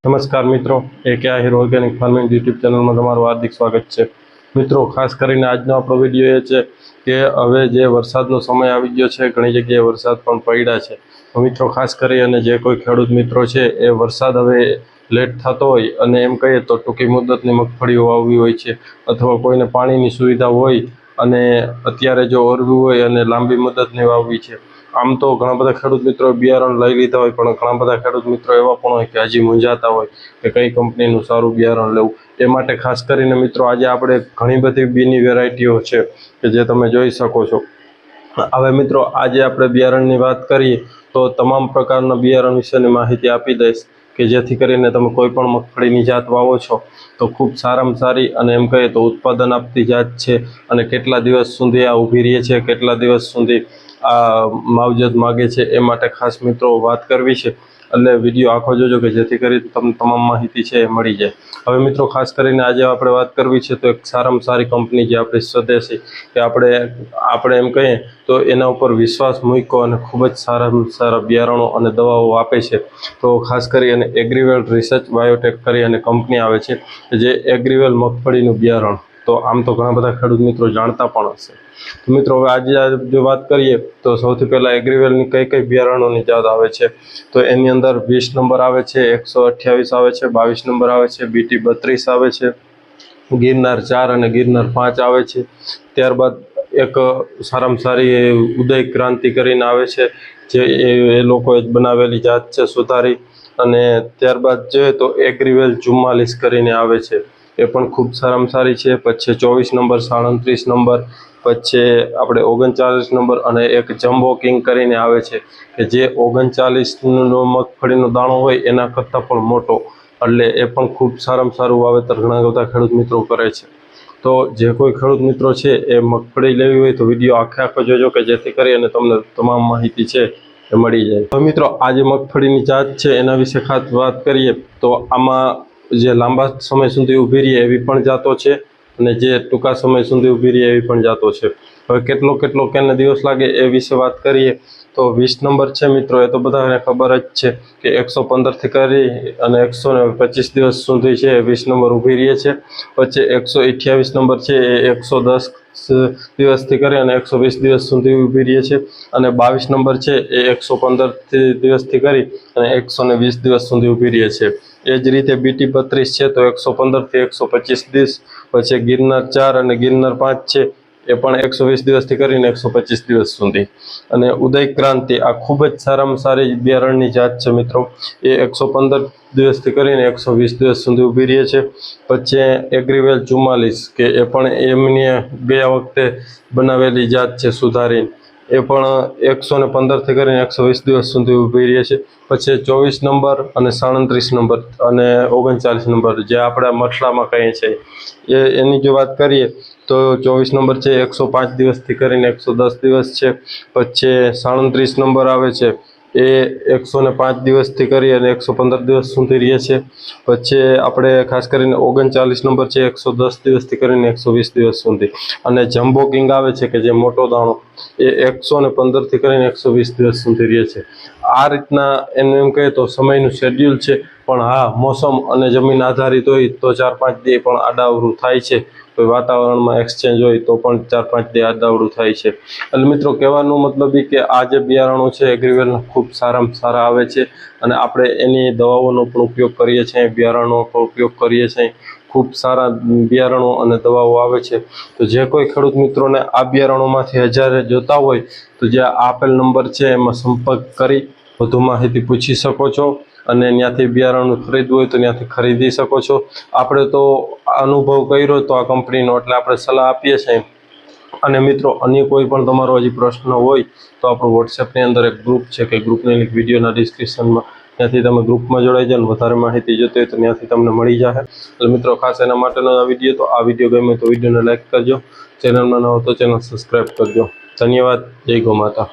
નમસ્કાર મિત્રો, એકે આહિર ઓર્ગેનિક ફાર્મિંગ યુટ્યુબ ચેનલમાં તમારું હાર્દિક સ્વાગત છે। મિત્રો, ખાસ કરીને આજનો આપણો વિડીયો એ છે કે હવે જે વરસાદનો સમય આવી ગયો છે, ઘણી જગ્યાએ વરસાદ પણ પડ્યા છે। તો મિત્રો, ખાસ કરી અને જે કોઈ ખેડૂત મિત્રો છે એ વરસાદ હવે લેટ થતો હોય અને એમ કહીએ તો ટૂંકી મુદતની મગફળીઓ વાવવી હોય છે, અથવા કોઈને પાણીની સુવિધા હોય અને અત્યારે જો ઓરવું હોય અને લાંબી મુદતની વાવવી છે। આમ તો ઘણા બધા ખેડૂત મિત્રો બિયારણ લઈ લીધા હોય, પણ ઘણા બધા ખેડૂત મિત્રો એવા પણ હોય કે હજી મૂંઝાતા હોય કે કઈ કંપનીનું સારું બિયારણ લેવું। એ માટે ખાસ કરીને મિત્રો આજે આપણે ઘણી બધી બીની વેરાયટીઓ છે કે જે તમે જોઈ શકો છો। હવે મિત્રો, આજે આપણે બિયારણની વાત કરીએ તો તમામ પ્રકારના બિયારણ વિશેની માહિતી આપી દઈશ કે જેથી કરીને તમે કોઈ પણ મગફળીની જાત વાવો છો તો ખૂબ સારામાં સારી અને એમ કહીએ તો ઉત્પાદન આપતી જાત છે, અને કેટલા દિવસ સુધી આ ઊભી રહે છે, કેટલા દિવસ સુધી આ માવજત માગે છે, એ માટે ખાસ મિત્રો વાત કરવી છે। એટલે વિડીયો આખો જોજો કે જેથી કરી તમને તમામ માહિતી છે એ મળી જાય। હવે મિત્રો, ખાસ કરીને આજે આપણે વાત કરવી છે તો એક સારામાં સારી કંપની જે આપણી સ્વદેશી કે આપણે એમ કહીએ તો એના ઉપર વિશ્વાસ મૂક્યો અને ખૂબ જ સારામાં સારા બિયારણો અને દવાઓ આપે છે। તો ખાસ કરી અને એગ્રીવેલ રિસર્ચ બાયોટેક કરી અને કંપની આવે છે જે એગ્રીવેલ મગફળીનું બિયારણ, તો આમ તો ઘણા બધા ખેડૂત મિત્રો જાણતા પણ હશે। તો મિત્રો, હવે આજે જો વાત કરીએ તો સૌથી પહેલાં એગ્રીવેલની કઈ બિયારણોની જાત આવે છે તો એની અંદર 20 નંબર આવે છે, 128 આવે છે, 22 નંબર આવે છે, BT 32 આવે છે, ગિરનાર 4 અને ગિરનાર 5 આવે છે। ત્યારબાદ એક સારામાં સારી ઉદય ક્રાંતિ કરીને આવે છે જે એ લોકોએ જ બનાવેલી જાત છે સુધારી। અને ત્યારબાદ જોઈએ તો એગ્રીવેલ 44 કરીને આવે છે, એ પણ ખૂબ સારામાં સારી છે। પછી 24 નંબર, 37 નંબર, પછી આપણે 39 નંબર અને એક જમ્બો કિંગ કરીને આવે છે કે જે 39નો મગફળીનો દાણો હોય એના કરતાં પણ મોટો, એટલે એ પણ ખૂબ સારામાં સારું વાવેતર ઘણા બધા ખેડૂત મિત્રો કરે છે। તો જે કોઈ ખેડૂત મિત્રો છે એ મગફળી લેવી હોય તો વિડીયો આખો જોજો કે જેથી કરી અને તમને તમામ માહિતી છે એ મળી જાય। તો મિત્રો, આ જે મગફળીની જાત છે એના વિશે ખાસ વાત કરીએ તો આમાં જે લાંબા સમય સુધી ઊભી રહે એવી પણ જાતો છે અને જે ટૂંકા સમય સુધી ઊભી રહે એવી પણ જાતો છે। હવે કેટલો કેને દિવસ લાગે એ વિશે વાત કરીએ તો 20 નંબર છે મિત્રો, એ તો બધાને ખબર જ છે કે 115થી કરી અને 125 દિવસ સુધી છે 20 નંબર ઊભી રહે છે। પછી 128 નંબર છે એ 110 દિવસથી કરી અને 120 દિવસ સુધી ઊભી રહે છે, અને 22 નંબર છે એ 115 દિવસથી કરી અને 120 દિવસ સુધી ઊભી રહે છે। એ જ રીતે BT 32 છે તો 115થી 125 દિવસ, પછી ગિરનાર 4 અને ગિરનાર 5 છે એ પણ 120 દિવસથી કરીને 125 દિવસ સુધી। અને ઉદય ક્રાંતિ આ ખૂબ જ સારામાં સારી બિયારણની જાત છે મિત્રો, એ 115 દિવસથી કરીને 120 દિવસ સુધી ઊભી રહે છે। પછી એગ્રીવેલ 44 કે એ પણ એમની ગયા વખતે બનાવેલી જાત છે સુધારીને, એ પણ 115થી કરીને 120 દિવસ સુધી ઊભી રહે છે। પછી 24 નંબર અને 37 નંબર અને 39 નંબર જે આપણે મસલામાં કહીએ છીએ એની જો વાત કરીએ તો 24 નંબર છે 105 દિવસથી કરીને 110 દિવસ છે। પછી 37 નંબર આવે છે એ 105 દિવસથી કરી અને 115 દિવસ સુધી રહે છે। પછી આપણે ખાસ કરીને 39 નંબર છે 110 દિવસથી કરીને 120 દિવસ સુધી, અને જમ્બો કિંગ આવે છે કે જે મોટો દાણો એ 115થી કરીને 120 દિવસ સુધી રહે છે। આ રીતના એનું એમ કહીએ તો સમયનું શેડ્યુલ છે, પણ હા, મોસમ અને જમીન આધારિત હોય તો 4-5 દી પણ આડાઅવળું થાય છે, કોઈ વાતાવરણમાં એક્સચેન્જ હોય તો પણ 4-5 દી આડાઅવળું થાય છે। એટલે મિત્રો, કહેવાનો મતલબ એ કે આ જે બિયારણો છે એગ્રીવેલના ખૂબ સારામાં સારા આવે છે, અને આપણે એની દવાઓનો પણ ઉપયોગ કરીએ છીએ, બિયારણનો પણ ઉપયોગ કરીએ છીએ। ખૂબ સારા બિયારણો અને દવાઓ આવે છે। તો જે કોઈ ખેડૂત મિત્રોને આ બિયારણોમાંથી હજારે જોતા હોય તો જે આપેલ નંબર છે એમાં સંપર્ક કરી વધુ માહિતી પૂછી શકો છો, અને ત્યાંથી બિયારણ ખરીદવું હોય તો ત્યાંથી ખરીદી શકો છો। આપણે તો અનુભવ કર્યો તો આ કંપનીનો, એટલે આપણે સલાહ આપીએ છીએ। અને મિત્રો, અન્ય કોઈ પણ તમારો હજી પ્રશ્ન હોય તો આપણું વોટ્સએપની અંદર એક ગ્રુપ છે કે ગ્રુપની લિંક વિડીયોના ડિસ્ક્રિપ્શનમાં, ત્યાંથી તમે ગ્રુપમાં જોડાઈ જાઓ, વધારે માહિતી જોતી હોય તો ત્યાંથી તમને મળી જશે। એટલે મિત્રો, ખાસ એના માટેનો આ વિડીયો ગમે તો વિડીયોને લાઈક કરજો, ચેનલમાં ન હો તો ચેનલ સબસ્ક્રાઈબ કરજો। ધન્યવાદ। જય ગૌ માતા।